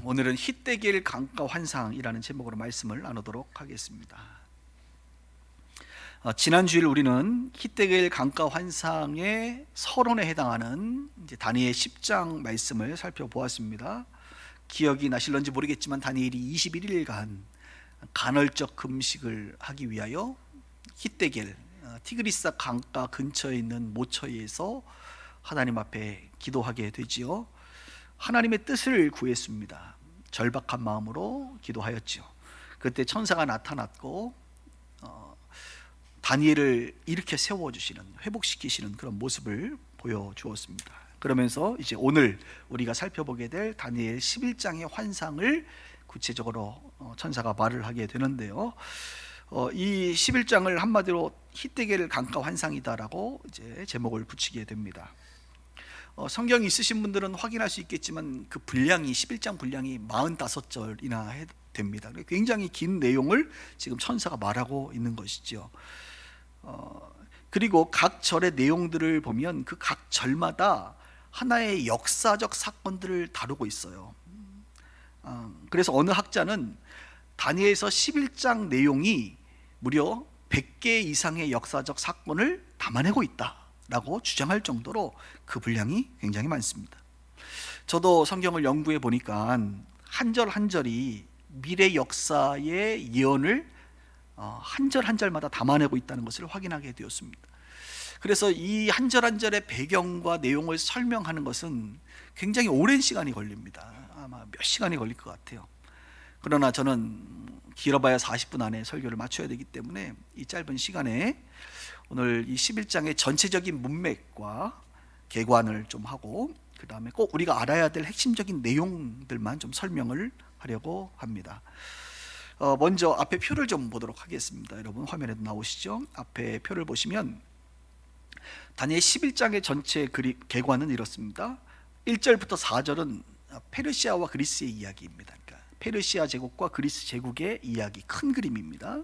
오늘은 히데겔 강가 환상이라는 제목으로 말씀을 나누도록 하겠습니다. 지난주일 우리는 히데겔 강가 환상의 서론에 해당하는 다니엘 10장 말씀을 살펴보았습니다. 기억이 나실런지 모르겠지만 다니엘이 21일간 간헐적 금식을 하기 위하여 히데겔 티그리스 강가 근처에 있는 모처에서 하나님 앞에 기도하게 되지요. 하나님의 뜻을 구했습니다. 절박한 마음으로 기도하였죠. 그때 천사가 나타났고 다니엘을 일으켜 세워주시는, 회복시키시는 그런 모습을 보여주었습니다. 그러면서 이제 오늘 우리가 살펴보게 될 다니엘 11장의 환상을 구체적으로 천사가 말을 하게 되는데요. 이 11장을 한마디로 히데겔 강가 환상이다라고 이제 제목을 붙이게 됩니다. 성경이 있으신 분들은 확인할 수 있겠지만 그 분량이 11장 분량이 45절이나 됩니다. 굉장히 긴 내용을 지금 천사가 말하고 있는 것이죠. 그리고 각 절의 내용들을 보면 그 각 절마다 하나의 역사적 사건들을 다루고 있어요. 그래서 어느 학자는 다니엘서 11장 내용이 무려 100개 이상의 역사적 사건을 담아내고 있다 라고 주장할 정도로 그 분량이 굉장히 많습니다. 저도 성경을 연구해 보니까 한 절 한 절이 미래 역사의 예언을 한 절 한 절마다 담아내고 있다는 것을 확인하게 되었습니다. 그래서 이 한 절 한 절의 배경과 내용을 설명하는 것은 굉장히 오랜 시간이 걸립니다. 아마 몇 시간이 걸릴 것 같아요. 그러나 저는 길어봐야 40분 안에 설교를 마쳐야 되기 때문에 이 짧은 시간에 오늘 이 11장의 전체적인 문맥과 개관을 좀 하고 그 다음에 꼭 우리가 알아야 될 핵심적인 내용들만 좀 설명을 하려고 합니다. 먼저 앞에 표를 좀 보도록 하겠습니다. 여러분 화면에도 나오시죠? 앞에 표를 보시면 다니엘 11장의 전체 개관은 이렇습니다. 1절부터 4절은 페르시아와 그리스의 이야기입니다. 그러니까 페르시아 제국과 그리스 제국의 이야기, 큰 그림입니다.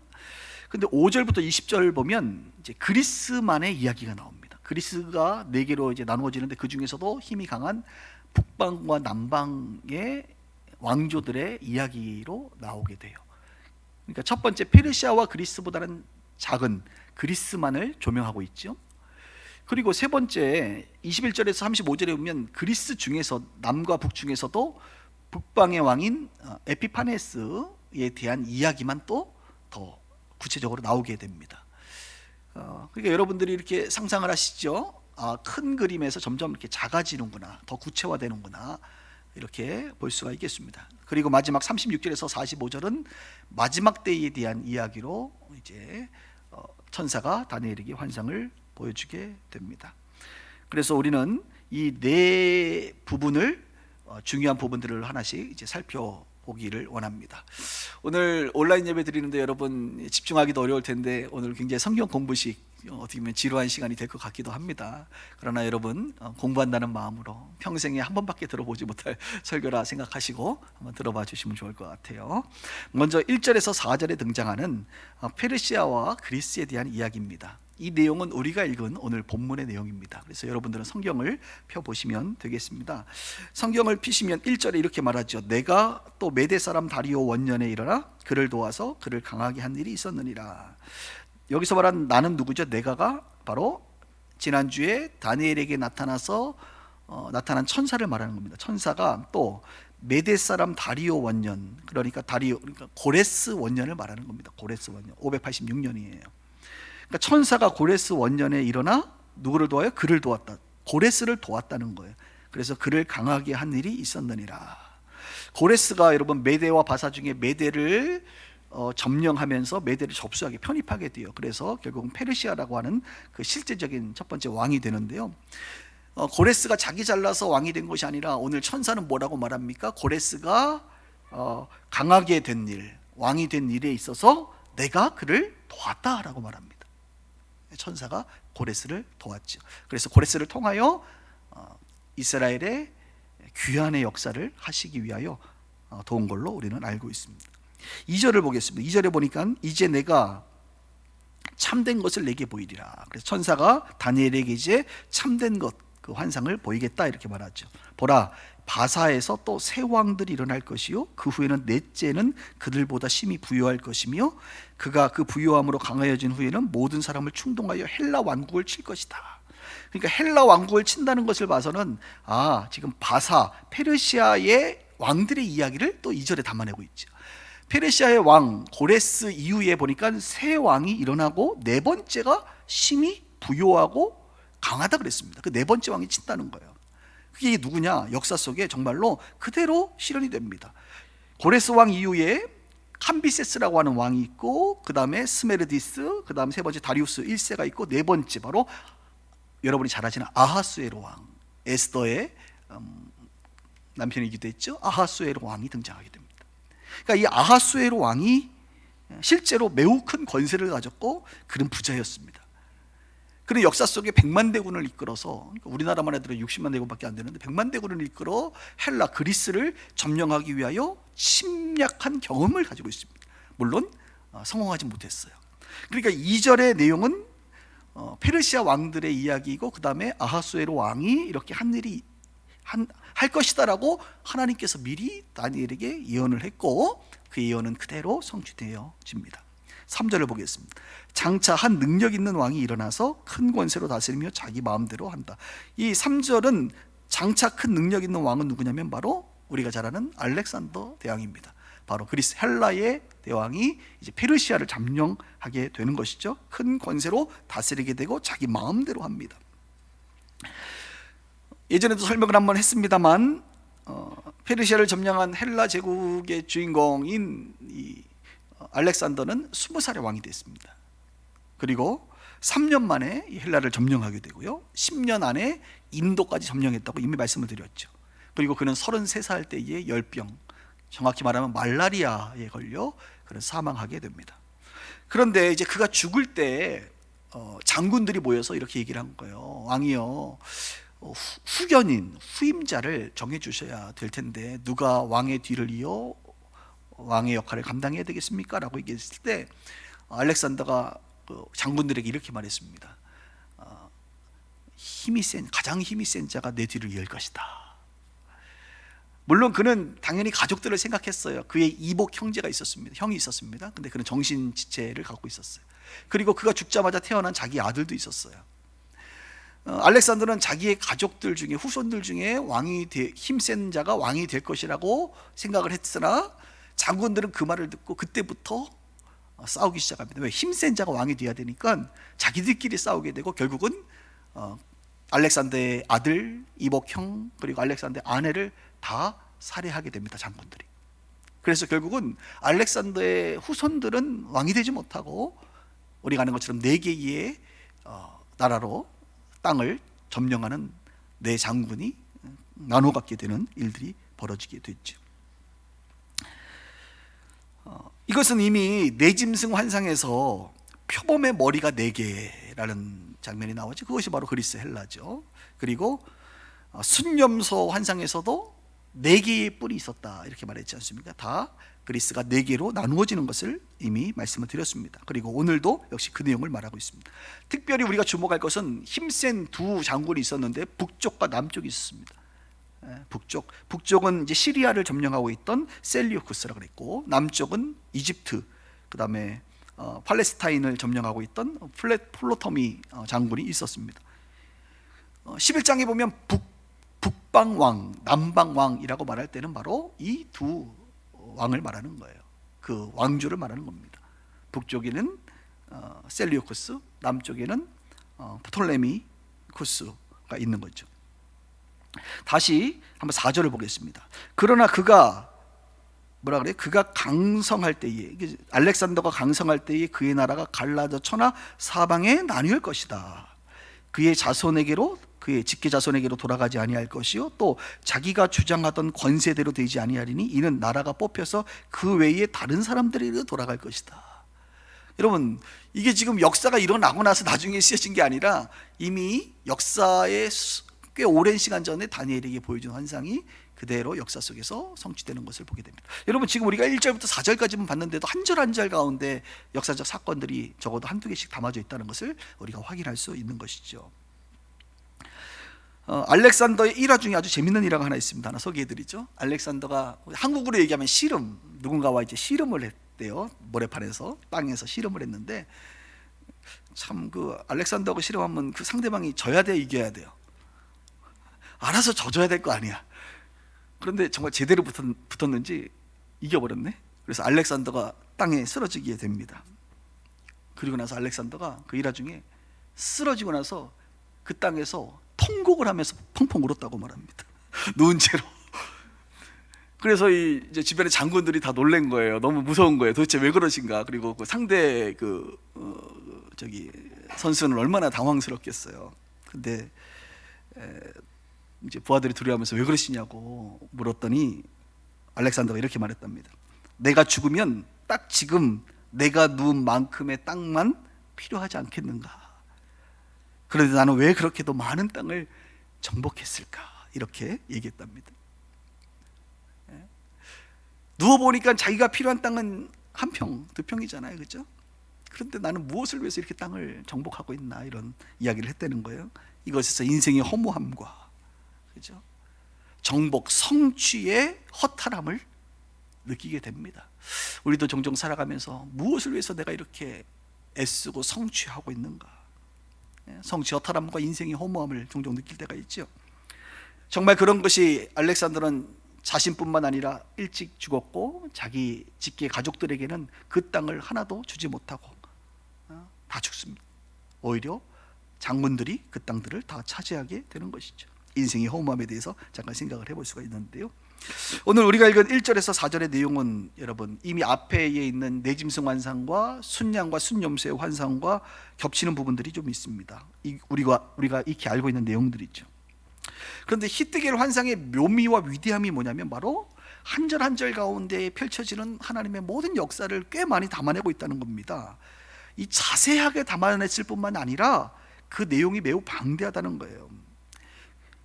근데 5절부터 20절 보면 이제 그리스만의 이야기가 나옵니다. 그리스가 4개로 이제 나누어지는데 그 중에서도 힘이 강한 북방과 남방의 왕조들의 이야기로 나오게 돼요. 그러니까 첫 번째 페르시아와 그리스보다는 작은 그리스만을 조명하고 있죠. 그리고 세 번째 21절에서 35절에 보면 그리스 중에서 남과 북 중에서도 북방의 왕인 에피파네스에 대한 이야기만 또 더 구체적으로 나오게 됩니다. 그러니까 여러분들이 이렇게 상상을 하시죠. 큰 그림에서 점점 이렇게 작아지는구나, 더 구체화되는구나 이렇게 볼 수가 있겠습니다. 그리고 마지막 36절에서 45절은 마지막 때에 대한 이야기로 이제 천사가 다니엘에게 환상을 보여주게 됩니다. 그래서 우리는 이 네 부분을 중요한 부분들을 하나씩 이제 살펴보기를 원합니다. 오늘 온라인 예배 드리는데 여러분 집중하기도 어려울 텐데 오늘 굉장히 성경 공부식 어떻게 보면 지루한 시간이 될 것 같기도 합니다. 그러나 여러분 공부한다는 마음으로 평생에 한 번밖에 들어보지 못할 설교라 생각하시고 한번 들어봐 주시면 좋을 것 같아요. 먼저 1절에서 4절에 등장하는 페르시아와 그리스에 대한 이야기입니다. 이 내용은 우리가 읽은 오늘 본문의 내용입니다. 그래서 여러분들은 성경을 펴보시면 되겠습니다. 성경을 피시면 1절에 이렇게 말하죠. 내가 또 메대 사람 다리오 원년에 일어나 그를 도와서 그를 강하게 한 일이 있었느니라. 여기서 말한 나는 누구죠? 내가가 바로 지난주에 다니엘에게 나타난 천사를 말하는 겁니다. 천사가 또 메대 사람 다리오 원년, 그러니까 고레스 원년을 말하는 겁니다. 고레스 원년 586년이에요. 그러니까 천사가 고레스 원년에 일어나 누구를 도와요? 그를 도왔다. 고레스를 도왔다는 거예요. 그래서 그를 강하게 한 일이 있었느니라. 고레스가 여러분 메대와 바사 중에 메대를 점령하면서 메대를 접수하게 편입하게 돼요. 그래서 결국은 페르시아라고 하는 그 실제적인 첫 번째 왕이 되는데요. 고레스가 자기 잘나서 왕이 된 것이 아니라 오늘 천사는 뭐라고 말합니까? 고레스가 강하게 된 일, 왕이 된 일에 있어서 내가 그를 도왔다라고 말합니다. 천사가 고레스를 도왔죠. 그래서 고레스를 통하여 이스라엘의 귀환의 역사를 하시기 위하여 도운 걸로 우리는 알고 있습니다. 2절을 보겠습니다. 2절에 보니까 이제 내가 참된 것을 내게 보이리라. 그래서 천사가 다니엘에게 이제 참된 것, 그 환상을 보이겠다 이렇게 말하죠. 보라, 바사에서 또 새 왕들이 일어날 것이요 그 후에는 넷째는 그들보다 심히 부유할 것이며 그가 그 부유함으로 강하여진 후에는 모든 사람을 충동하여 헬라 왕국을 칠 것이다. 그러니까 헬라 왕국을 친다는 것을 봐서는 지금 바사 페르시아의 왕들의 이야기를 또 2절에 담아내고 있죠. 페르시아의 왕 고레스 이후에 보니까 새 왕이 일어나고 네 번째가 심히 부유하고 강하다 그랬습니다. 그 네 번째 왕이 친다는 거예요. 그게 누구냐? 역사 속에 정말로 그대로 실현이 됩니다. 고레스 왕 이후에 캄비세스라고 하는 왕이 있고, 그 다음에 스메르디스, 그 다음 세 번째 다리우스 1세가 있고, 네 번째 바로 여러분이 잘 아시는 아하수에로 왕, 에스더의 남편이기도 했죠. 아하수에로 왕이 등장하게 됩니다. 그러니까 이 아하수에로 왕이 실제로 매우 큰 권세를 가졌고 그런 부자였습니다. 그런 역사 속에 100만 대군을 이끌어서, 우리나라만 해도 60만 대군밖에 안 되는데 100만 대군을 이끌어 헬라 그리스를 점령하기 위하여 침략한 경험을 가지고 있습니다. 물론 성공하지 못했어요. 그러니까 2절의 내용은 페르시아 왕들의 이야기이고, 그 다음에 아하수에로 왕이 이렇게 할 것이다라고 하나님께서 미리 다니엘에게 예언을 했고, 그 예언은 그대로 성취되어집니다. 3절을 보겠습니다. 장차 한 능력 있는 왕이 일어나서 큰 권세로 다스리며 자기 마음대로 한다. 이 3절은 장차 큰 능력 있는 왕은 누구냐면 바로 우리가 잘 아는 알렉산더 대왕입니다. 바로 그리스 헬라의 대왕이 이제 페르시아를 점령하게 되는 것이죠. 큰 권세로 다스리게 되고 자기 마음대로 합니다. 예전에도 설명을 한번 했습니다만 페르시아를 점령한 헬라 제국의 주인공인 이 알렉산더는 20살의 왕이 됐습니다. 그리고 3년 만에 헬라를 점령하게 되고요, 10년 안에 인도까지 점령했다고 이미 말씀을 드렸죠. 그리고 그는 33살 때에 열병, 정확히 말하면 말라리아에 걸려 그는 사망하게 됩니다. 그런데 이제 그가 죽을 때 장군들이 모여서 이렇게 얘기를 한 거예요. 왕이여, 후견인, 후임자를 정해 주셔야 될 텐데 누가 왕의 뒤를 이어 왕의 역할을 감당해야 되겠습니까? 라고 얘기했을 때 알렉산더가 장군들에게 이렇게 말했습니다. 가장 힘이 센 자가 내 뒤를 이을 것이다. 물론 그는 당연히 가족들을 생각했어요. 그의 이복 형제가 있었습니다. 형이 있었습니다. 근데 그는 정신지체를 갖고 있었어요. 그리고 그가 죽자마자 태어난 자기 아들도 있었어요. 알렉산더는 자기의 가족들 중에, 후손들 중에 힘센 자가 왕이 될 것이라고 생각을 했으나 장군들은 그 말을 듣고 그때부터 싸우기 시작합니다. 왜? 힘센 자가 왕이 돼야 되니까 자기들끼리 싸우게 되고, 결국은 알렉산더의 아들, 이복형, 그리고 알렉산더의 아내를 다 살해하게 됩니다, 장군들이. 그래서 결국은 알렉산더의 후손들은 왕이 되지 못하고 우리가 아는 것처럼 4개의 나라로 땅을 점령하는 4장군이 나눠 갖게 되는 일들이 벌어지게 됐죠. 이것은 이미 내짐승 환상에서 표범의 머리가 4개라는 장면이 나오죠. 그것이 바로 그리스 헬라죠. 그리고 순념소 환상에서도 4개의 뿔이 있었다 이렇게 말했지 않습니까? 다 그리스가 4개로 나누어지는 것을 이미 말씀을 드렸습니다. 그리고 오늘도 역시 그 내용을 말하고 있습니다. 특별히 우리가 주목할 것은 힘센 두 장군이 있었는데 북쪽과 남쪽이 있었습니다. 북쪽은 이제 시리아를 점령하고 있던 셀리우쿠스라고 그랬고, 남쪽은 이집트, 그 다음에 팔레스타인을 점령하고 있던 플로토미 장군이 있었습니다. 11장에 보면 북방왕, 남방왕이라고 말할 때는 바로 이 두 왕을 말하는 거예요. 그 왕조를 말하는 겁니다. 북쪽에는 셀리우쿠스, 남쪽에는 프톨레미쿠스가 있는 거죠. 다시 한번 4절을 보겠습니다. 그러나 그가 그가 강성할 때에, 알렉산더가 강성할 때에 그의 나라가 갈라져 천하 사방에 나뉠 것이다. 그의 직계 자손에게로 돌아가지 아니할 것이요, 또 자기가 주장하던 권세대로 되지 아니하리니 이는 나라가 뽑혀서 그 외에 다른 사람들에게로 돌아갈 것이다. 여러분, 이게 지금 역사가 일어나고 나서 나중에 쓰여진 게 아니라 이미 역사의 꽤 오랜 시간 전에 다니엘에게 보여준 환상이 그대로 역사 속에서 성취되는 것을 보게 됩니다. 여러분, 지금 우리가 1절부터 4절까지만 봤는데도 한 절 한 절 가운데 역사적 사건들이 적어도 한두 개씩 담아져 있다는 것을 우리가 확인할 수 있는 것이죠. 알렉산더의 일화 중에 아주 재밌는 일화가 하나 있습니다. 하나 소개해드리죠. 알렉산더가 한국으로 얘기하면 씨름, 누군가와 이제 씨름을 했대요. 모래판에서, 땅에서 씨름을 했는데, 참 그 알렉산더하고 씨름하면 그 상대방이 져야 돼, 이겨야 돼요? 알아서 져줘야 될 거 아니야. 그런데 정말 제대로 붙었는지 이겨버렸네. 그래서 알렉산더가 땅에 쓰러지게 됩니다. 그리고 나서 알렉산더가 그 일화 중에 쓰러지고 나서 그 땅에서 통곡을 하면서 펑펑 울었다고 말합니다. 누운 채로. 그래서 이제 주변의 장군들이 다 놀란 거예요. 너무 무서운 거예요. 도대체 왜 그러신가? 그리고 그 상대 선수는 얼마나 당황스럽겠어요. 근데 이제 부하들이 두려워하면서 왜 그러시냐고 물었더니 알렉산더가 이렇게 말했답니다. 내가 죽으면 딱 지금 내가 누운 만큼의 땅만 필요하지 않겠는가? 그런데 나는 왜 그렇게도 많은 땅을 정복했을까? 이렇게 얘기했답니다. 누워보니까 자기가 필요한 땅은 한 평, 두 평이잖아요, 그렇죠? 그런데 나는 무엇을 위해서 이렇게 땅을 정복하고 있나, 이런 이야기를 했다는 거예요. 이것에서 인생의 허무함과, 그렇죠? 정복, 성취의 허탈함을 느끼게 됩니다. 우리도 종종 살아가면서 무엇을 위해서 내가 이렇게 애쓰고 성취하고 있는가, 성취 허탈함과 인생의 허무함을 종종 느낄 때가 있죠. 정말 그런 것이 알렉산더는 자신뿐만 아니라 일찍 죽었고 자기 직계 가족들에게는 그 땅을 하나도 주지 못하고 다 죽습니다. 오히려 장군들이 그 땅들을 다 차지하게 되는 것이죠. 인생의 허무함에 대해서 잠깐 생각을 해볼 수가 있는데요, 오늘 우리가 읽은 1절에서 4절의 내용은 여러분 이미 앞에 있는 내짐승 환상과 순양과 순염소의 환상과 겹치는 부분들이 좀 있습니다. 우리가 익히 알고 있는 내용들이죠. 그런데 히뜨겔 환상의 묘미와 위대함이 뭐냐면 바로 한 절 한 절 가운데 펼쳐지는 하나님의 모든 역사를 꽤 많이 담아내고 있다는 겁니다. 이 자세하게 담아냈을 뿐만 아니라 그 내용이 매우 방대하다는 거예요.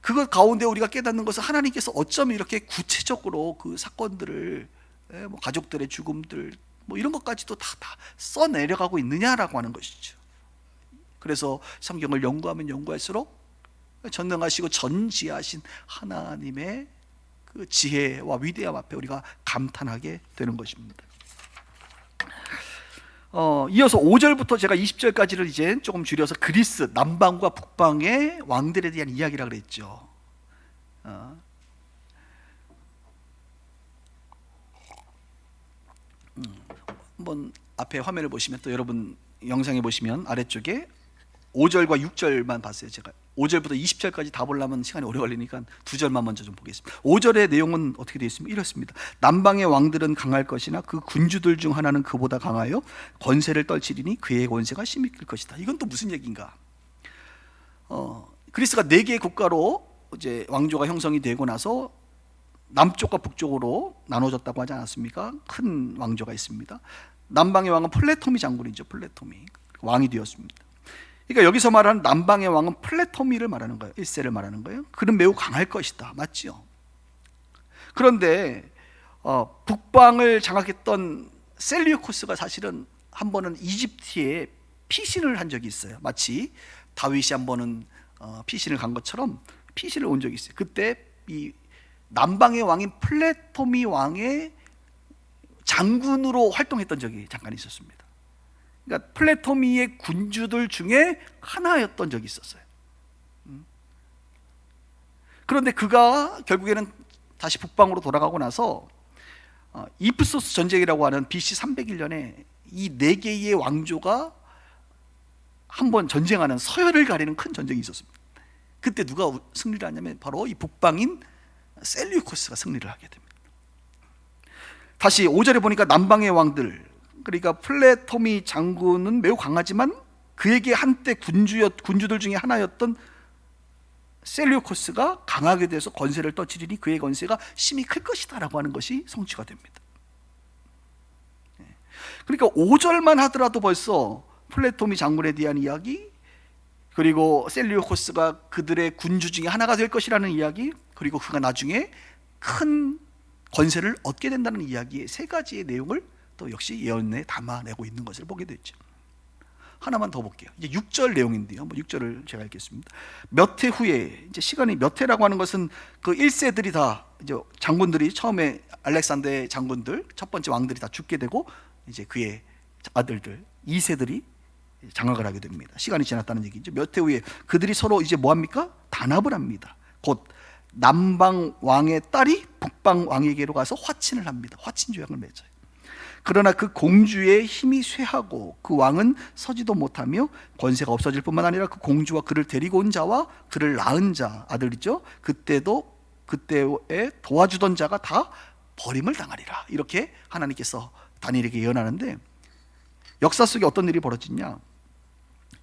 그것 가운데 우리가 깨닫는 것은 하나님께서 어쩜 이렇게 구체적으로 그 사건들을, 가족들의 죽음들 이런 것까지도 다 써내려가고 있느냐라고 하는 것이죠. 그래서 성경을 연구하면 연구할수록 전능하시고 전지하신 하나님의 그 지혜와 위대함 앞에 우리가 감탄하게 되는 것입니다. 이어서 5절부터 제가 20절까지를 이제 조금 줄여서 그리스 남방과 북방의 왕들에 대한 이야기라 그랬죠. 한번 앞에 화면을 보시면, 또 여러분 영상에 보시면 아래쪽에 5절과 6절만 봤어요. 제가 5절부터 20절까지 다 보려면 시간이 오래 걸리니까 2절만 먼저 좀 보겠습니다. 5절의 내용은 어떻게 되어 있습니까? 이렇습니다. 남방의 왕들은 강할 것이나 그 군주들 중 하나는 그보다 강하여 권세를 떨치리니 그의 권세가 심히 클 것이다. 이건 또 무슨 얘기인가? 그리스가 4개의 국가로 이제 왕조가 형성이 되고 나서 남쪽과 북쪽으로 나눠졌다고 하지 않았습니까? 큰 왕조가 있습니다. 남방의 왕은 플레토미 장군이죠. 플레토미 왕이 되었습니다. 그러니까 여기서 말하는 남방의 왕은 플레토미를 말하는 거예요. 1세를 말하는 거예요. 그는 매우 강할 것이다. 맞죠? 그런데 북방을 장악했던 셀류코스가 사실은 한 번은 이집트에 피신을 한 적이 있어요. 마치 다윗이 한 번은 피신을 간 것처럼 피신을 온 적이 있어요. 그때 이 남방의 왕인 플레토미 왕의 장군으로 활동했던 적이 잠깐 있었습니다. 그러니까 플레토미의 군주들 중에 하나였던 적이 있었어요. 그런데 그가 결국에는 다시 북방으로 돌아가고 나서 이프소스 전쟁이라고 하는 BC 301년에 이 4개의 왕조가 한번 전쟁하는, 서열을 가리는 큰 전쟁이 있었습니다. 그때 누가 승리를 하냐면 바로 이 북방인 셀류코스가 승리를 하게 됩니다. 다시 5절에 보니까 남방의 왕들, 그러니까 플레토미 장군은 매우 강하지만 그에게 한때 군주들 중에 하나였던 셀류코스가 강하게 돼서 권세를 떨치리니 그의 권세가 심히 클 것이다 라고 하는 것이 성취가 됩니다. 그러니까 5절만 하더라도 벌써 플레토미 장군에 대한 이야기, 그리고 셀류코스가 그들의 군주 중에 하나가 될 것이라는 이야기, 그리고 그가 나중에 큰 권세를 얻게 된다는 이야기의 3가지의 내용을 또 역시 예언에 담아내고 있는 것을 보게 되죠. 하나만 더 볼게요. 이제 6절 내용인데요. 한번 6절을 제가 읽겠습니다. 몇 해 후에, 이제 시간이 몇 해라고 하는 것은 그 1세들이 다, 이제 장군들이 처음에 알렉산더의 장군들, 첫 번째 왕들이 다 죽게 되고, 이제 그의 아들들 2세들이 장악을 하게 됩니다. 시간이 지났다는 얘기죠. 몇 해 후에 그들이 서로 이제 뭐 합니까? 단합을 합니다. 곧 남방 왕의 딸이 북방 왕에게로 가서 화친을 합니다. 화친 조약을 맺어요. 그러나 그 공주의 힘이 쇠하고 그 왕은 서지도 못하며 권세가 없어질 뿐만 아니라 그 공주와 그를 데리고 온 자와 그를 낳은 자, 아들이죠, 그때에 도와주던 자가 다 버림을 당하리라. 이렇게 하나님께서 다니엘에게 예언하는데, 역사 속에 어떤 일이 벌어지냐,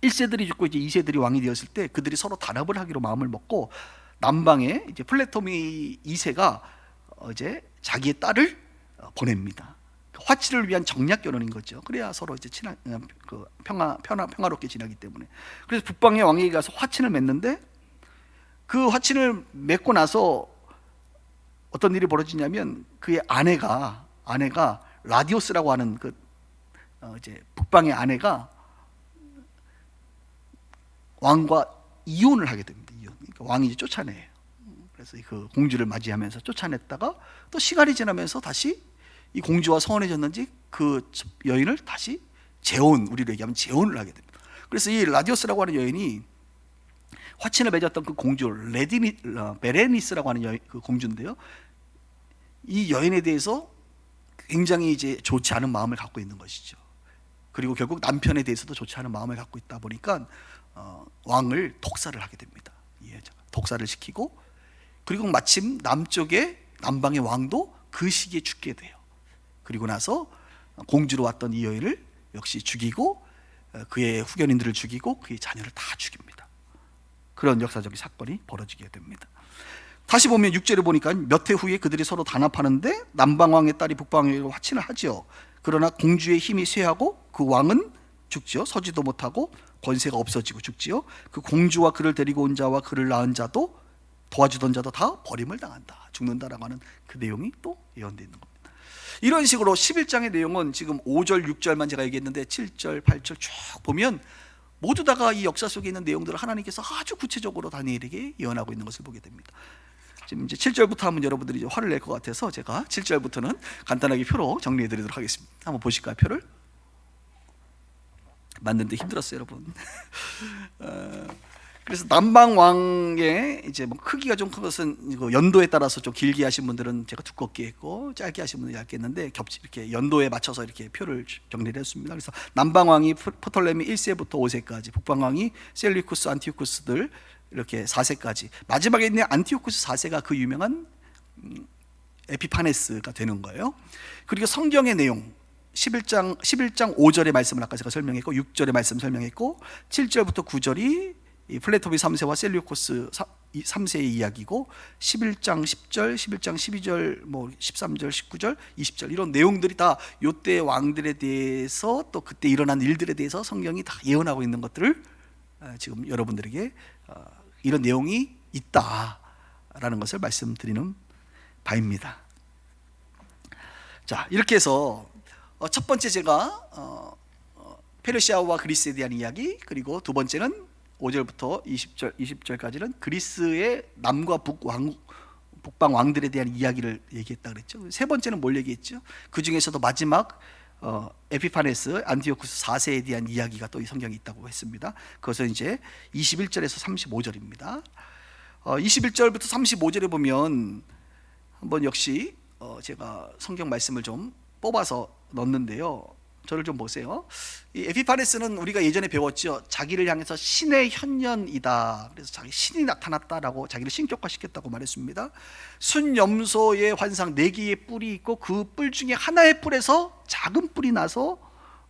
1세들이 죽고 이제 2세들이 왕이 되었을 때 그들이 서로 단합을 하기로 마음을 먹고, 남방에 이제 플레토미 2세가 이제 자기의 딸을 보냅니다. 화치를 위한 정략 결혼인 거죠. 그래야 서로 이제 평화롭게 지나기 때문에. 그래서 북방의 왕에게 가서 화친을 맺는데, 그 화친을 맺고 나서 어떤 일이 벌어지냐면, 그의 아내가 라디오스라고 하는 이제 북방의 아내가 왕과 이혼을 하게 됩니다. 그러니까 왕이 이제 쫓아내요. 그래서 그 공주를 맞이하면서 쫓아냈다가 또 시간이 지나면서 다시 이 공주와 서운해졌는지 그 여인을 다시 우리로 얘기하면 재혼을 하게 됩니다. 그래서 이 라디오스라고 하는 여인이 화친을 맺었던 그 공주 베레니스라고 하는 그 공주인데요, 이 여인에 대해서 굉장히 이제 좋지 않은 마음을 갖고 있는 것이죠. 그리고 결국 남편에 대해서도 좋지 않은 마음을 갖고 있다 보니까 왕을 독살을 하게 됩니다. 독살을 시키고, 그리고 마침 남방의 왕도 그 시기에 죽게 돼요. 그리고 나서 공주로 왔던 이 여인을 역시 죽이고, 그의 후견인들을 죽이고 그의 자녀를 다 죽입니다. 그런 역사적인 사건이 벌어지게 됩니다. 다시 보면 6절에 보니까 몇 해 후에 그들이 서로 단합하는데 남방왕의 딸이 북방왕에게 화친을 하죠. 그러나 공주의 힘이 쇠하고 그 왕은 죽지요. 서지도 못하고 권세가 없어지고 죽지요. 그 공주와 그를 데리고 온 자와 그를 낳은 자도 도와주던 자도 다 버림을 당한다, 죽는다라고 하는 그 내용이 또 예언되어 있는 겁니다. 이런 식으로 11장의 내용은 지금 5절 6절만 제가 얘기했는데 7절 8절 쭉 보면 모두 다가 이 역사 속에 있는 내용들을 하나님께서 아주 구체적으로 다니엘에게 예언하고 있는 것을 보게 됩니다. 지금 이제 7절부터 하면 여러분들이 이제 화를 낼 것 같아서 제가 7절부터는 간단하게 표로 정리해 드리도록 하겠습니다. 한번 보실까요? 표를 만드는데 힘들었어요, 여러분. 그래서 남방 왕의 이제 뭐 크기가 좀 큰 것은 연도에 따라서 좀 길게 하신 분들은 제가 두껍게 했고, 짧게 하신 분들은 얇게 했는데 이렇게 연도에 맞춰서 이렇게 표를 정리를 했습니다. 그래서 남방 왕이 프톨레미 1세부터 5세까지, 북방 왕이 셀리쿠스, 안티오쿠스들 이렇게 4세까지, 마지막에 있는 안티오쿠스 4세가 그 유명한 에피파네스가 되는 거예요. 그리고 성경의 내용 11장 5절의 말씀을 아까 제가 설명했고, 6절의 말씀 설명했고, 7절부터 9절이 이 플레토미 3세와 셀리우코스 3세의 이야기고, 11장 10절, 11장 12절, 뭐 13절, 19절, 20절 이런 내용들이 다 요때 왕들에 대해서 또 그때 일어난 일들에 대해서 성경이 다 예언하고 있는 것들을 지금 여러분들에게 이런 내용이 있다라는 것을 말씀드리는 바입니다. 자, 이렇게 해서 첫 번째 제가 페르시아와 그리스에 대한 이야기, 그리고 두 번째는 5절부터 20절까지는 그리스의 남과 북방 왕들에 대한 이야기를 얘기했다 그랬죠. 세 번째는 뭘 얘기했죠? 그 중에서도 마지막 에피파네스 안티오쿠스 4세에 대한 이야기가 또 이 성경에 있다고 했습니다. 그것은 이제 21절에서 35절입니다. 21절부터 35절에 보면 한번 역시 제가 성경 말씀을 좀 뽑아서 넣었는데요, 저를 좀 보세요. 이 에피파네스는 우리가 예전에 배웠죠. 자기를 향해서 신의 현년이다, 그래서 자기 신이 나타났다라고 자기를 신격화시켰다고 말했습니다. 순염소의 환상 4개의 뿔이 있고 그 뿔 중에 하나의 뿔에서 작은 뿔이 나서,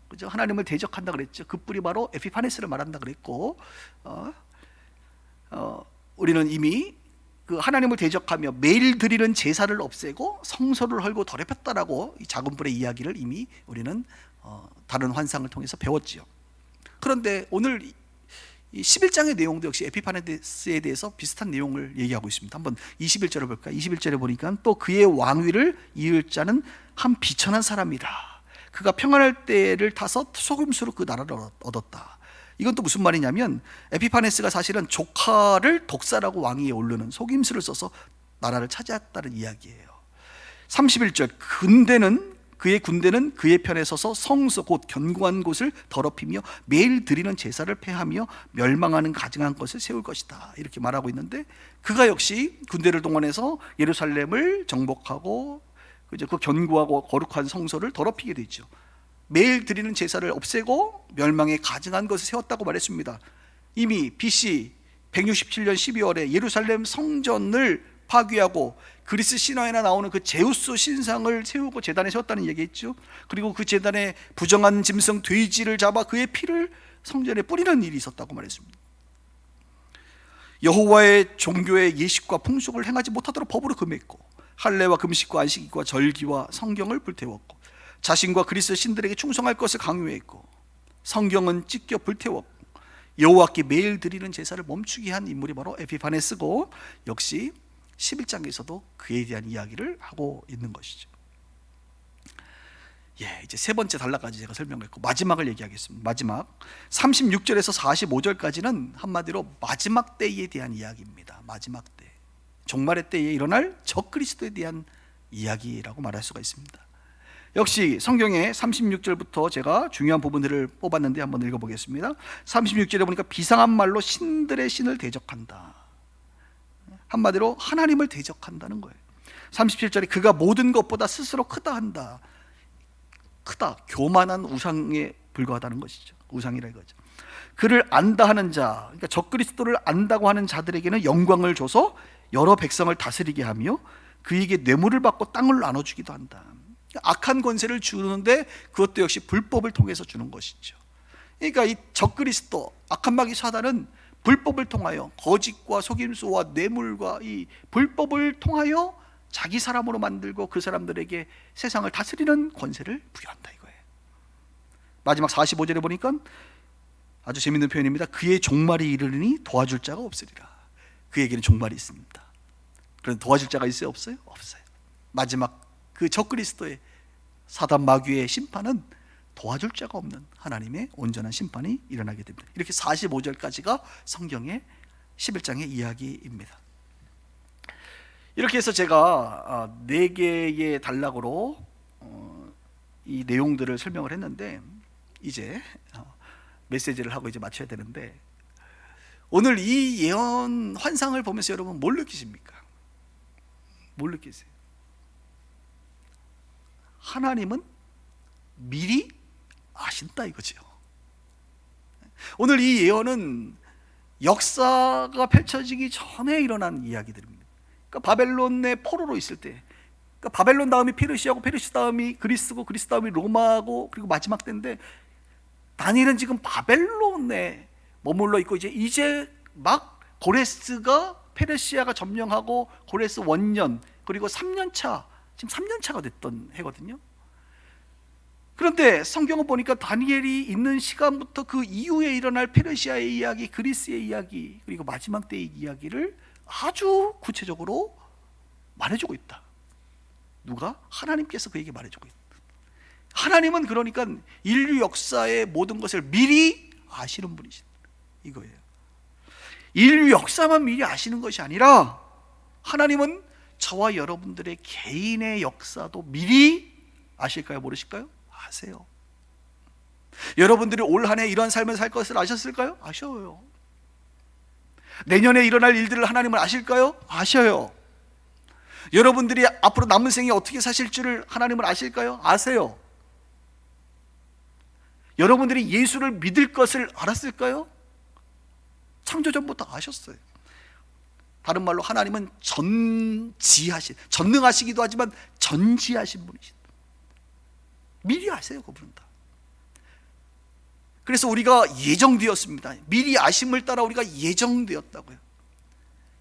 그죠, 하나님을 대적한다 그랬죠. 그 뿔이 바로 에피파네스를 말한다 그랬고, 우리는 이미 그 하나님을 대적하며 매일 드리는 제사를 없애고 성소를 헐고 더럽혔다라고 이 작은 뿔의 이야기를 이미 우리는 다른 환상을 통해서 배웠지요. 그런데 오늘 이 11장의 내용도 역시 에피파네스에 대해서 비슷한 내용을 얘기하고 있습니다. 한번 21절을 볼까요? 21절에 보니까 또 그의 왕위를 이을 자는 한 비천한 사람이라. 그가 평안할 때를 타서 속임수로 그 나라를 얻었다. 이건 또 무슨 말이냐면 에피파네스가 사실은 조카를 독살하고 왕위에 오르는 속임수를 써서 나라를 차지했다는 이야기예요. 31절, 그의 군대는 그의 편에 서서 성소 곧 견고한 곳을 더럽히며 매일 드리는 제사를 폐하며 멸망하는 가증한 것을 세울 것이다, 이렇게 말하고 있는데, 그가 역시 군대를 동원해서 예루살렘을 정복하고 그 견고하고 거룩한 성소를 더럽히게 되죠. 매일 드리는 제사를 없애고 멸망에 가증한 것을 세웠다고 말했습니다. 이미 BC 167년 12월에 예루살렘 성전을 파괴하고 그리스 신화에나 나오는 그 제우스 신상을 세우고 제단에 세웠다는 얘기했죠. 그리고 그 제단에 부정한 짐승 돼지를 잡아 그의 피를 성전에 뿌리는 일이 있었다고 말했습니다. 여호와의 종교의 예식과 풍속을 행하지 못하도록 법으로 금했고, 할례와 금식과 안식일과 절기와 성경을 불태웠고, 자신과 그리스 신들에게 충성할 것을 강요했고, 성경은 찢겨 불태웠고, 여호와께 매일 드리는 제사를 멈추게 한 인물이 바로 에피파네스고, 역시 11장에서도 그에 대한 이야기를 하고 있는 것이죠. 이제 세 번째 단락까지 제가 설명했고 마지막을 얘기하겠습니다. 마지막 36절에서 45절까지는 한마디로 마지막 때에 대한 이야기입니다. 마지막 때, 종말의 때에 일어날 적그리스도에 대한 이야기라고 말할 수가 있습니다. 역시 성경의 36절부터 제가 중요한 부분들을 뽑았는데 한번 읽어보겠습니다. 36절에 보니까 비상한 말로 신들의 신을 대적한다. 한마디로 하나님을 대적한다는 거예요. 37절에 그가 모든 것보다 스스로 크다 한다. 크다, 교만한 우상에 불과하다는 것이죠. 우상이라 이거죠. 그를 안다 하는 자, 그러니까 적그리스도를 안다고 하는 자들에게는 영광을 줘서 여러 백성을 다스리게 하며 그에게 뇌물을 받고 땅을 나눠주기도 한다. 악한 권세를 주는데 그것도 역시 불법을 통해서 주는 것이죠. 그러니까 이 적그리스도, 악한 마귀 사단은 불법을 통하여 거짓과 속임수와 뇌물과 이 불법을 통하여 자기 사람으로 만들고 그 사람들에게 세상을 다스리는 권세를 부여한다 이거예요. 마지막 45절에 보니까 아주 재밌는 표현입니다. 그의 종말이 이르니 도와줄 자가 없으리라. 그에게는 종말이 있습니다. 그런데 도와줄 자가 있어요? 없어요? 없어요. 마지막 그 적그리스도의 사단 마귀의 심판은 도와줄 자가 없는 하나님의 온전한 심판이 일어나게 됩니다. 이렇게 45절까지가 성경의 11장의 이야기입니다. 이렇게 해서 제가 4개의 단락으로 이 내용들을 설명을 했는데, 이제 메시지를 하고 이제 마쳐야 되는데, 오늘 이 예언 환상을 보면서 여러분 뭘 느끼십니까? 뭘 느끼세요? 하나님은 미리 아신다 이거죠. 오늘 이 예언은 역사가 펼쳐지기 전에 일어난 이야기들입니다. 그러니까 바벨론의 포로로 있을 때, 그러니까 바벨론 다음이 페르시아고 페르시 다음이 그리스고 그리스 다음이 로마고 그리고 마지막 때인데, 다니엘은 지금 바벨론에 머물러 있고 이제 막 고레스가 페르시아가 점령하고 고레스 원년 그리고 3년차, 지금 3년차가 됐던 해거든요. 그런데 성경을 보니까 다니엘이 있는 시간부터 그 이후에 일어날 페르시아의 이야기, 그리스의 이야기, 그리고 마지막 때의 이야기를 아주 구체적으로 말해주고 있다. 누가? 하나님께서 그에게 말해주고 있다. 하나님은 그러니까 인류 역사의 모든 것을 미리 아시는 분이시다 이거예요. 인류 역사만 미리 아시는 것이 아니라 하나님은 저와 여러분들의 개인의 역사도 미리 아실까요? 모르실까요? 아세요. 여러분들이 올 한 해 이런 삶을 살 것을 아셨을까요? 아셔요. 내년에 일어날 일들을 하나님은 아실까요? 아셔요. 여러분들이 앞으로 남은 생에 어떻게 사실 줄을 하나님은 아실까요? 아세요. 여러분들이 예수를 믿을 것을 알았을까요? 창조전부터 아셨어요. 다른 말로 하나님은 전능하시기도 하지만 전지하신 분이시다. 미리 아세요, 그분은 다. 그래서 우리가 예정되었습니다. 미리 아심을 따라 우리가 예정되었다고요.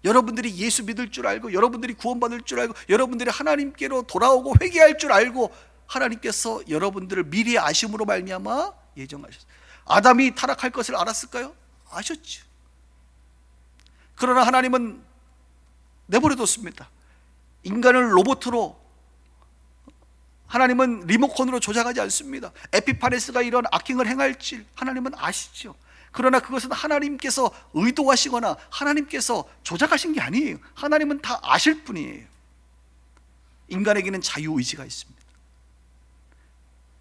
여러분들이 예수 믿을 줄 알고, 여러분들이 구원받을 줄 알고, 여러분들이 하나님께로 돌아오고 회개할 줄 알고, 하나님께서 여러분들을 미리 아심으로 말미암아 예정하셨어요. 아담이 타락할 것을 알았을까요? 아셨죠. 그러나 하나님은 내버려뒀습니다. 인간을 로봇으로, 하나님은 리모컨으로 조작하지 않습니다. 에피파네스가 이런 악행을 행할지 하나님은 아시죠. 그러나 그것은 하나님께서 의도하시거나 하나님께서 조작하신 게 아니에요. 하나님은 다 아실 뿐이에요. 인간에게는 자유의지가 있습니다.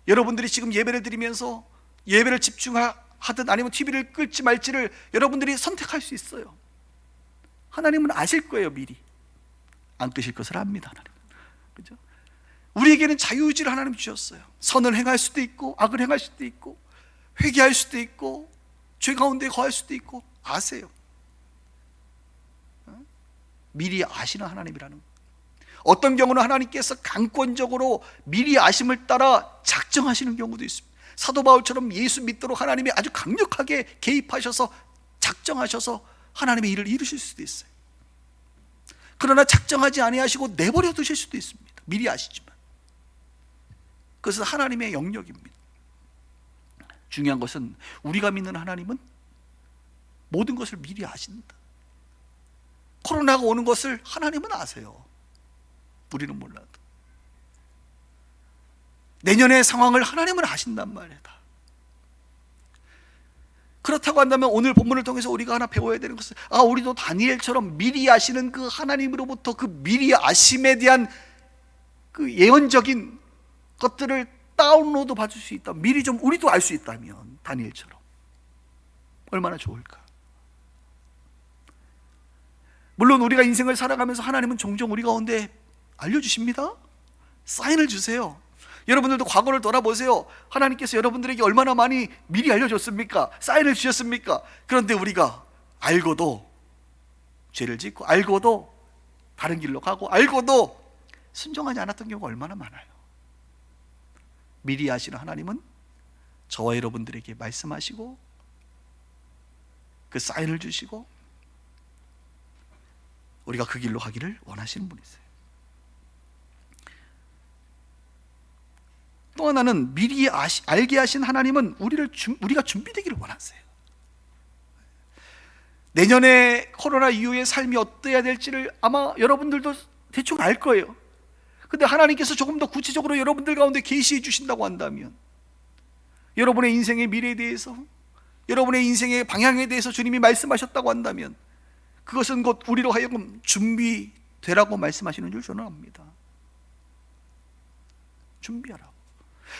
여러분들이 지금 예배를 드리면서 예배를 집중하든 아니면 TV를 끌지 말지를 여러분들이 선택할 수 있어요. 하나님은 아실 거예요. 미리 안 끄실 것을 압니다. 하나님, 그죠? 우리에게는 자유의지를 하나님 주셨어요. 선을 행할 수도 있고 악을 행할 수도 있고 회개할 수도 있고 죄 가운데 거할 수도 있고 아세요. 미리 아시는 하나님이라는 거예요. 어떤 경우는 하나님께서 강권적으로 미리 아심을 따라 작정하시는 경우도 있습니다. 사도 바울처럼 예수 믿도록 하나님이 아주 강력하게 개입하셔서 작정하셔서 하나님의 일을 이루실 수도 있어요. 그러나 작정하지 아니하시고 내버려 두실 수도 있습니다. 미리 아시지만 그것은 하나님의 영역입니다. 중요한 것은 우리가 믿는 하나님은 모든 것을 미리 아신다. 코로나가 오는 것을 하나님은 아세요. 우리는 몰라도. 내년의 상황을 하나님은 아신단 말이다. 그렇다고 한다면 오늘 본문을 통해서 우리가 하나 배워야 되는 것은, 우리도 다니엘처럼 미리 아시는 그 하나님으로부터 그 미리 아심에 대한 그 예언적인 것들을 다운로드 받을 수 있다. 미리 좀 우리도 알 수 있다면 다니엘처럼 얼마나 좋을까. 물론 우리가 인생을 살아가면서 하나님은 종종 우리 가운데 알려주십니다. 사인을 주세요. 여러분들도 과거를 돌아보세요. 하나님께서 여러분들에게 얼마나 많이 미리 알려줬습니까? 사인을 주셨습니까? 그런데 우리가 알고도 죄를 짓고 알고도 다른 길로 가고 알고도 순종하지 않았던 경우가 얼마나 많아요. 미리 아시는 하나님은 저와 여러분들에게 말씀하시고 그 사인을 주시고 우리가 그 길로 가기를 원하시는 분이세요. 또 하나는 미리 알게 하신 하나님은 우리가 준비되기를 원하세요. 내년에 코로나 이후의 삶이 어떠해야 될지를 아마 여러분들도 대충 알 거예요. 근데 하나님께서 조금 더 구체적으로 여러분들 가운데 계시해 주신다고 한다면 여러분의 인생의 미래에 대해서, 여러분의 인생의 방향에 대해서 주님이 말씀하셨다고 한다면 그것은 곧 우리로 하여금 준비되라고 말씀하시는 줄 저는 압니다. 준비하라고.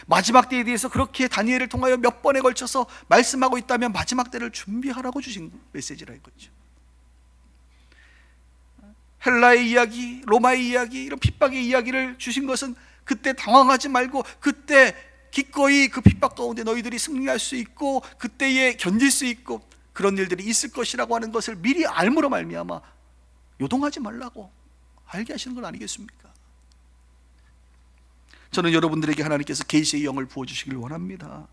마지막 때에 대해서 그렇게 다니엘을 통하여 몇 번에 걸쳐서 말씀하고 있다면 마지막 때를 준비하라고 주신 메시지라 이거죠. 헬라의 이야기, 로마의 이야기, 이런 핍박의 이야기를 주신 것은 그때 당황하지 말고 그때 기꺼이 그 핍박 가운데 너희들이 승리할 수 있고 그때에 견딜 수 있고 그런 일들이 있을 것이라고 하는 것을 미리 알므로 말미암아 요동하지 말라고 알게 하시는 건 아니겠습니까? 저는 여러분들에게 하나님께서 계시의 영을 부어주시길 원합니다.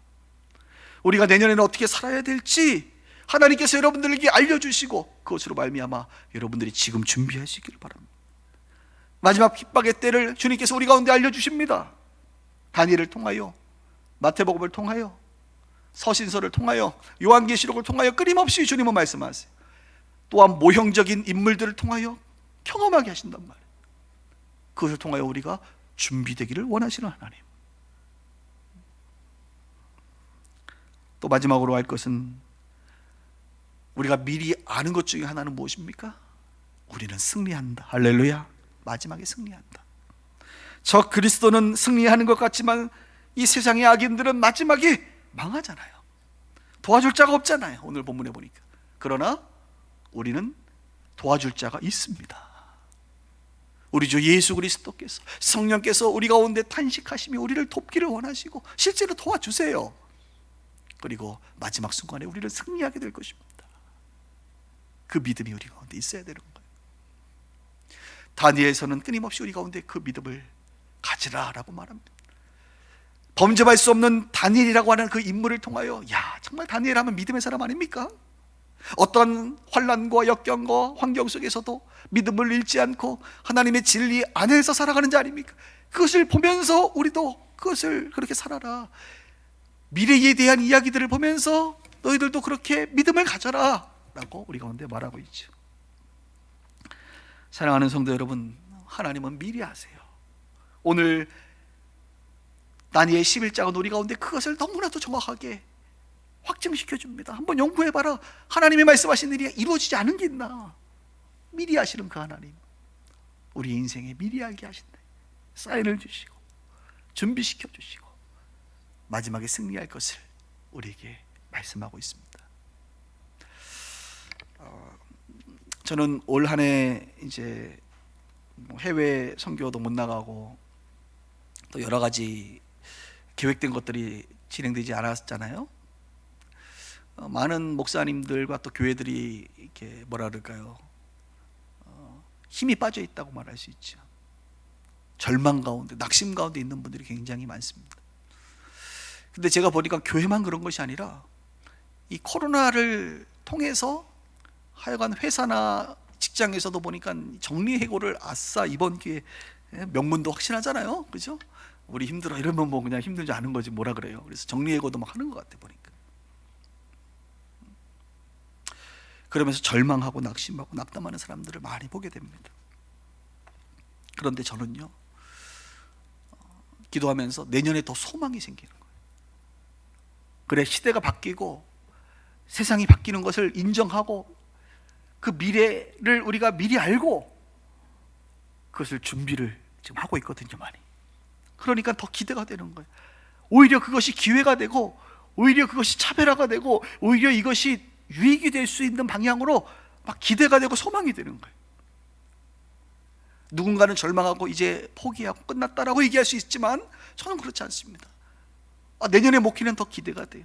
우리가 내년에는 어떻게 살아야 될지 하나님께서 여러분들에게 알려주시고 그것으로 말미암아 여러분들이 지금 준비하시길 바랍니다. 마지막 핍박의 때를 주님께서 우리 가운데 알려주십니다. 다니엘을 통하여, 마태복음을 통하여, 서신서를 통하여, 요한계시록을 통하여 끊임없이 주님은 말씀하세요. 또한 모형적인 인물들을 통하여 경험하게 하신단 말이에요. 그것을 통하여 우리가 준비되기를 원하시는 하나님. 또 마지막으로 할 것은 우리가 미리 아는 것 중에 하나는 무엇입니까? 우리는 승리한다. 할렐루야. 마지막에 승리한다. 저 그리스도는 승리하는 것 같지만 이 세상의 악인들은 마지막에 망하잖아요. 도와줄 자가 없잖아요. 오늘 본문에 보니까. 그러나 우리는 도와줄 자가 있습니다. 우리 주 예수 그리스도께서, 성령께서 우리 가운데 탄식하시며 우리를 돕기를 원하시고 실제로 도와주세요. 그리고 마지막 순간에 우리를 승리하게 될 것입니다. 그 믿음이 우리 가운데 있어야 되는 거예요. 다니엘서는 끊임없이 우리 가운데 그 믿음을 가지라라고 말합니다. 범접할 수 없는 다니엘이라고 하는 그 인물을 통하여, 정말 다니엘 하면 믿음의 사람 아닙니까? 어떤 환난과 역경과 환경 속에서도 믿음을 잃지 않고 하나님의 진리 안에서 살아가는 자 아닙니까? 그것을 보면서 우리도 그것을 그렇게 살아라. 미래에 대한 이야기들을 보면서 너희들도 그렇게 믿음을 가져라 라고 우리 가운데 말하고 있죠. 사랑하는 성도 여러분, 하나님은 미리 아세요. 오늘 다니엘 11장은 우리 가운데 그것을 너무나도 정확하게 확증시켜 줍니다. 한번 연구해봐라. 하나님이 말씀하신 일이 이루어지지 않은 게 있나? 미리 아시는 그 하나님, 우리 인생에 미리 알게 하신다. 사인을 주시고 준비시켜 주시고 마지막에 승리할 것을 우리에게 말씀하고 있습니다. 저는 올 한 해 이제 해외 선교도 못 나가고 또 여러 가지 계획된 것들이 진행되지 않았잖아요. 많은 목사님들과 또 교회들이 이렇게 뭐라 그럴까요? 힘이 빠져 있다고 말할 수 있죠. 절망 가운데, 낙심 가운데 있는 분들이 굉장히 많습니다. 근데 제가 보니까 교회만 그런 것이 아니라 이 코로나를 통해서 하여간 회사나 직장에서도 보니까 정리해고를 아싸 이번 기회에 명분도 확신하잖아요. 그죠? 우리 힘들어 이러면 뭐 그냥 힘들지 않은 거지 뭐라 그래요. 그래서 정리해고도 막 하는 것 같아 보니까. 그러면서 절망하고 낙심하고 낙담하는 사람들을 많이 보게 됩니다. 그런데 저는요, 기도하면서 내년에 더 소망이 생기는 거예요. 그래, 시대가 바뀌고 세상이 바뀌는 것을 인정하고 그 미래를 우리가 미리 알고 그것을 준비를 지금 하고 있거든요, 많이. 그러니까 더 기대가 되는 거예요. 오히려 그것이 기회가 되고, 오히려 그것이 차별화가 되고, 오히려 이것이 유익이 될 수 있는 방향으로 막 기대가 되고 소망이 되는 거예요. 누군가는 절망하고 이제 포기하고 끝났다라고 얘기할 수 있지만 저는 그렇지 않습니다. 내년에 목회는 더 기대가 돼요.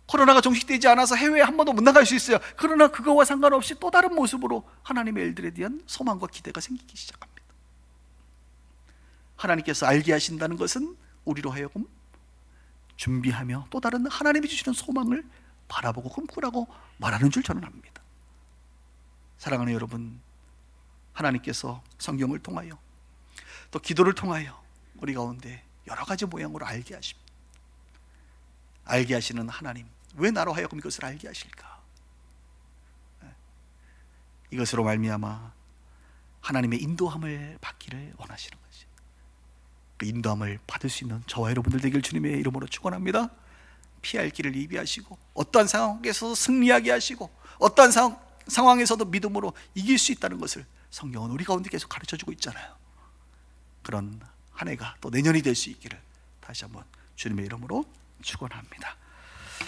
코로나가 종식되지 않아서 해외에 한 번도 못 나갈 수 있어요. 그러나 그거와 상관없이 또 다른 모습으로 하나님의 일들에 대한 소망과 기대가 생기기 시작합니다. 하나님께서 알게 하신다는 것은 우리로 하여금 준비하며 또 다른 하나님이 주시는 소망을 바라보고 꿈꾸라고 말하는 줄 저는 압니다. 사랑하는 여러분, 하나님께서 성경을 통하여 또 기도를 통하여 우리 가운데 여러 가지 모양으로 알게 하십니다. 알게 하시는 하나님, 왜 나로 하여금 이것을 알게 하실까? 이것으로 말미암아 하나님의 인도함을 받기를 원하시는 것이, 그 인도함을 받을 수 있는 저와 여러분들 되길 주님의 이름으로 축원합니다. 피할 길을 예비하시고 어떠한 상황에서도 승리하게 하시고 어떠한 상황에서도 믿음으로 이길 수 있다는 것을 성경은 우리 가운데 계속 가르쳐주고 있잖아요. 그런 한 해가 또 내년이 될 수 있기를 다시 한번 주님의 이름으로 축원합니다.